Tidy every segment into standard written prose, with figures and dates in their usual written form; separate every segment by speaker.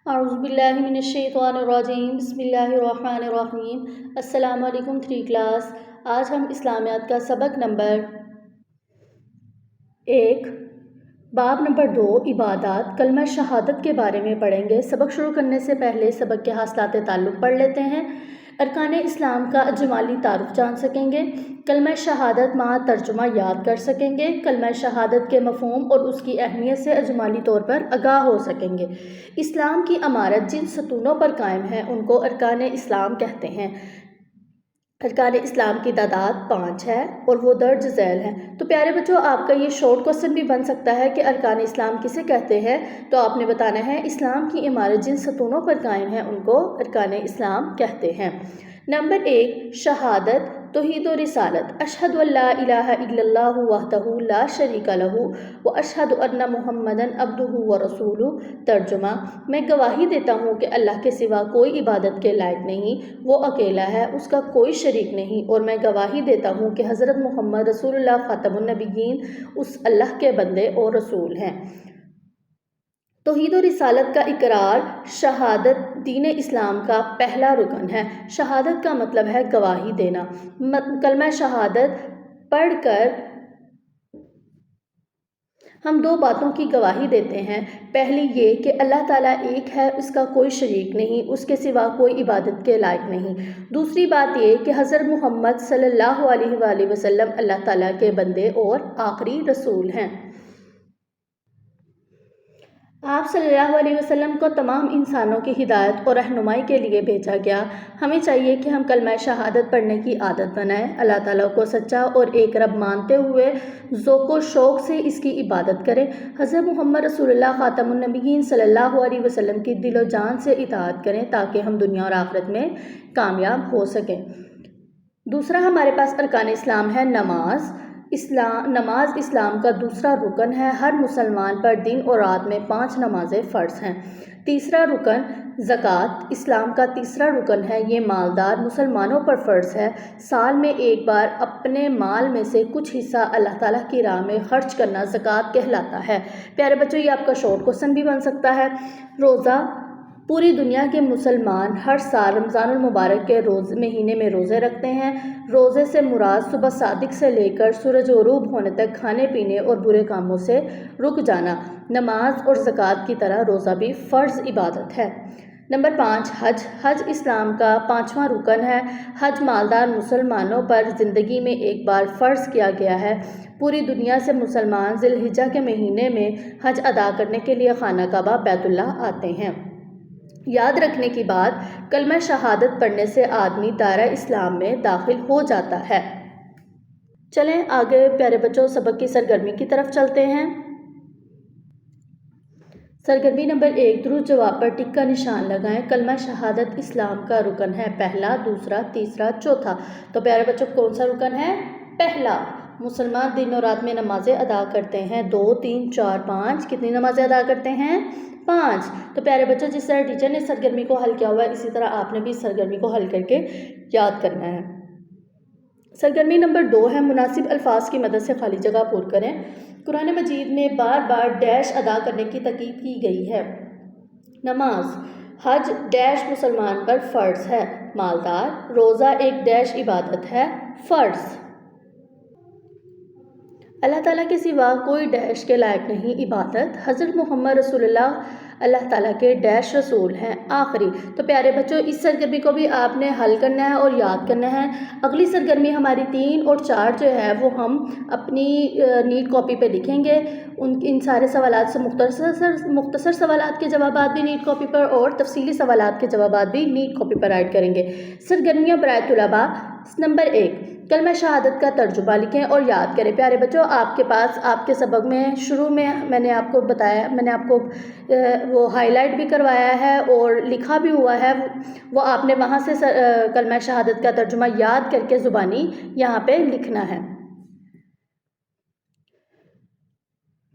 Speaker 1: اعوذ باللہ من الشیطان الرجیم بسم اللہ الرحمن الرحیم۔ السلام علیکم 3 کلاس۔ آج ہم اسلامیات کا سبق نمبر 1 باب نمبر 2 عبادات کلمہ شہادت کے بارے میں پڑھیں گے۔ سبق شروع کرنے سے پہلے سبق کے حاصلات تعلق پڑھ لیتے ہیں۔ ارکان اسلام کا اجمالی تعارف جان سکیں گے، کلمہ شہادت مع ترجمہ یاد کر سکیں گے، کلمہ شہادت کے مفہوم اور اس کی اہمیت سے اجمالی طور پر آگاہ ہو سکیں گے۔ اسلام کی عمارت جن ستونوں پر قائم ہے ان کو ارکان اسلام کہتے ہیں۔ ارکان اسلام کی تعداد 5 ہے اور وہ درج ذیل ہیں۔ تو پیارے بچوں، آپ کا یہ شارٹ کوسچن بھی بن سکتا ہے کہ ارکان اسلام کسے کہتے ہیں، تو آپ نے بتانا ہے اسلام کی عمارت جن ستونوں پر قائم ہے ان کو ارکان اسلام کہتے ہیں۔ نمبر 1 شہادت، توحید و رسالت۔ اشہد ان لا الہ الا اللہ وحدہ لا شریک لہ واشہد ان محمدًا عبدہ ورسولہ۔ ترجمہ: میں گواہی دیتا ہوں کہ اللہ کے سوا کوئی عبادت کے لائق نہیں، وہ اکیلا ہے، اس کا کوئی شریک نہیں، اور میں گواہی دیتا ہوں کہ حضرت محمد رسول اللہ خاتم النبیین اس اللہ کے بندے اور رسول ہیں۔ توحید و رسالت کا اقرار شہادت دین اسلام کا پہلا رکن ہے۔ شہادت کا مطلب ہے گواہی دینا۔ کلمہ شہادت پڑھ کر ہم 2 باتوں کی گواہی دیتے ہیں۔ پہلی یہ کہ اللہ تعالیٰ ایک ہے، اس کا کوئی شریک نہیں، اس کے سوا کوئی عبادت کے لائق نہیں۔ دوسری بات یہ کہ حضرت محمد صلی اللہ علیہ وآلہ وسلم اللہ تعالیٰ کے بندے اور آخری رسول ہیں۔ آپ صلی اللہ علیہ وسلم کو تمام انسانوں کی ہدایت اور رہنمائی کے لیے بھیجا گیا۔ ہمیں چاہیے کہ ہم کلمہ شہادت پڑھنے کی عادت بنائیں، اللہ تعالیٰ کو سچا اور ایک رب مانتے ہوئے ذوق و شوق سے اس کی عبادت کریں۔ حضرت محمد رسول اللہ خاتم النبیین صلی اللہ علیہ وسلم کی دل و جان سے اطاعت کریں تاکہ ہم دنیا اور آخرت میں کامیاب ہو سکیں۔ دوسرا ہمارے پاس ارکان اسلام ہے نماز۔ نماز اسلام کا دوسرا رکن ہے۔ ہر مسلمان پر دن اور رات میں 5 نمازیں فرض ہیں۔ تیسرا رکن زکوٰۃ اسلام کا تیسرا رکن ہے، یہ مالدار مسلمانوں پر فرض ہے۔ سال میں ایک بار اپنے مال میں سے کچھ حصہ اللہ تعالیٰ کی راہ میں خرچ کرنا زکوٰۃ کہلاتا ہے۔ پیارے بچوں، یہ آپ کا شارٹ کوسچن بھی بن سکتا ہے۔ روزہ، پوری دنیا کے مسلمان ہر سال رمضان المبارک کے مہینے میں روزے رکھتے ہیں۔ روزے سے مراد صبح صادق سے لے کر سورج غروب ہونے تک کھانے پینے اور برے کاموں سے رک جانا۔ نماز اور زکوٰۃ کی طرح روزہ بھی فرض عبادت ہے۔ نمبر 5 حج۔ حج اسلام کا 5واں رکن ہے۔ حج مالدار مسلمانوں پر زندگی میں ایک بار فرض کیا گیا ہے۔ پوری دنیا سے مسلمان ذی الحجہ کے مہینے میں حج ادا کرنے کے لیے خانہ کعبہ بیت اللہ آتے ہیں۔ یاد رکھنے کی بات، کلمہ شہادت پڑھنے سے آدمی دائرہ اسلام میں داخل ہو جاتا ہے۔ چلیں آگے پیارے بچوں سبق کی سرگرمی کی طرف چلتے ہیں۔ سرگرمی نمبر 1 درود جواب پر ٹک کا نشان لگائیں۔ کلمہ شہادت اسلام کا رکن ہے، پہلا، دوسرا، تیسرا، چوتھا۔ تو پیارے بچوں کون سا رکن ہے؟ پہلا۔ مسلمان دن اور رات میں نمازیں ادا کرتے ہیں، 2 3 4 5۔ کتنی نمازیں ادا کرتے ہیں؟ 5۔ تو پیارے بچوں، جس طرح ٹیچر نے سرگرمی کو حل کیا ہوا ہے اسی طرح آپ نے بھی سرگرمی کو حل کر کے یاد کرنا ہے۔ سرگرمی نمبر 2 ہے مناسب الفاظ کی مدد سے خالی جگہ پُر کریں۔ قرآن مجید میں بار بار ڈیش ادا کرنے کی تاکید کی گئی ہے۔ نماز، حج ڈیش مسلمان پر فرض ہے، مالدار، روزہ ایک ڈیش عبادت ہے، فرض۔ اللہ تعالیٰ کے سوا کوئی ڈیش کے لائق نہیں عبادت۔ حضرت محمد رسول اللہ تعالیٰ کے ڈیش رسول ہیں، آخری۔ تو پیارے بچوں اس سرگرمی کو بھی آپ نے حل کرنا ہے اور یاد کرنا ہے۔ اگلی سرگرمی ہماری 3 اور 4 جو ہے وہ ہم اپنی نیٹ کاپی پہ لکھیں گے۔ ان سارے سوالات سے مختصر سوالات کے جوابات بھی نیٹ کاپی پر اور تفصیلی سوالات کے جوابات بھی نیٹ کاپی پر ایڈ کریں گے۔ سرگرمیاں برائے طلباء۔ نمبر 1 کلمہ شہادت کا ترجمہ لکھیں اور یاد کریں۔ پیارے بچوں، آپ کے پاس آپ کے سبق میں شروع میں میں نے آپ کو بتایا، میں نے آپ کو وہ ہائی لائٹ بھی کروایا ہے اور لکھا بھی ہوا ہے، وہ آپ نے وہاں سے کلمہ شہادت کا ترجمہ یاد کر کے زبانی یہاں پہ لکھنا ہے۔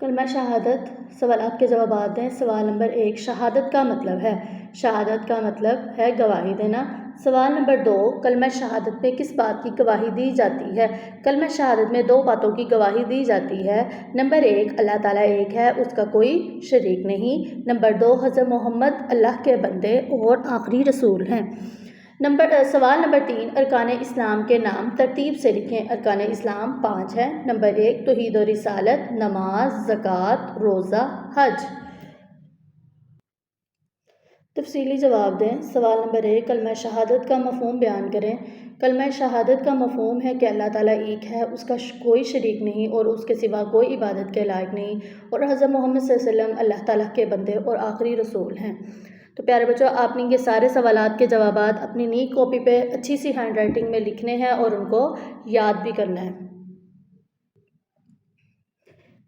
Speaker 1: کلمہ شہادت سوالات کے جوابات ہیں۔ سوال نمبر 1 شہادت کا مطلب ہے۔ شہادت کا مطلب ہے گواہی دینا۔ سوال نمبر 2، کلمہ شہادت میں کس بات کی گواہی دی جاتی ہے؟ کلمہ شہادت میں 2 باتوں کی گواہی دی جاتی ہے۔ نمبر 1، اللہ تعالیٰ ایک ہے، اس کا کوئی شریک نہیں۔ نمبر 2، حضرت محمد اللہ کے بندے اور آخری رسول ہیں۔ سوال نمبر 3، ارکان اسلام کے نام ترتیب سے لکھیں۔ ارکان اسلام 5 ہیں۔ نمبر 1، توحید و رسالت، نماز، زکوٰۃ، روزہ، حج۔ تفصیلی جواب دیں۔ سوال نمبر 1، کلمہ شہادت کا مفہوم بیان کریں۔ کلمہ شہادت کا مفہوم ہے کہ اللہ تعالیٰ ایک ہے، اس کا کوئی شریک نہیں اور اس کے سوا کوئی عبادت کے لائق نہیں، اور حضرت محمد صلی اللہ علیہ وسلم اللہ تعالیٰ کے بندے اور آخری رسول ہیں۔ تو پیارے بچوں، آپ نے یہ سارے سوالات کے جوابات اپنی نئی کاپی پہ اچھی سی ہینڈ رائٹنگ میں لکھنے ہیں اور ان کو یاد بھی کرنا ہے۔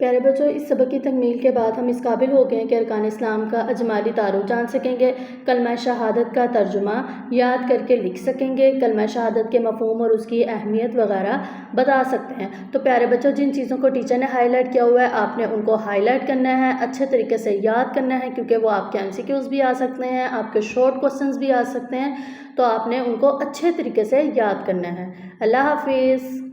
Speaker 1: پیارے بچوں، اس سبق کی تکمیل کے بعد ہم اس قابل ہو گئے ہیں کہ ارکان اسلام کا اجمالی تعارف جان سکیں گے، کلمہ شہادت کا ترجمہ یاد کر کے لکھ سکیں گے، کلمہ شہادت کے مفہوم اور اس کی اہمیت وغیرہ بتا سکتے ہیں۔ تو پیارے بچوں، جن چیزوں کو ٹیچر نے ہائی لائٹ کیا ہوا ہے آپ نے ان کو ہائی لائٹ کرنا ہے، اچھے طریقے سے یاد کرنا ہے، کیونکہ وہ آپ کے MCQs بھی آ سکتے ہیں، آپ کے شارٹ کوسچنز بھی آ سکتے ہیں، تو آپ نے ان کو اچھے طریقے سے یاد کرنا ہے۔ اللہ حافظ۔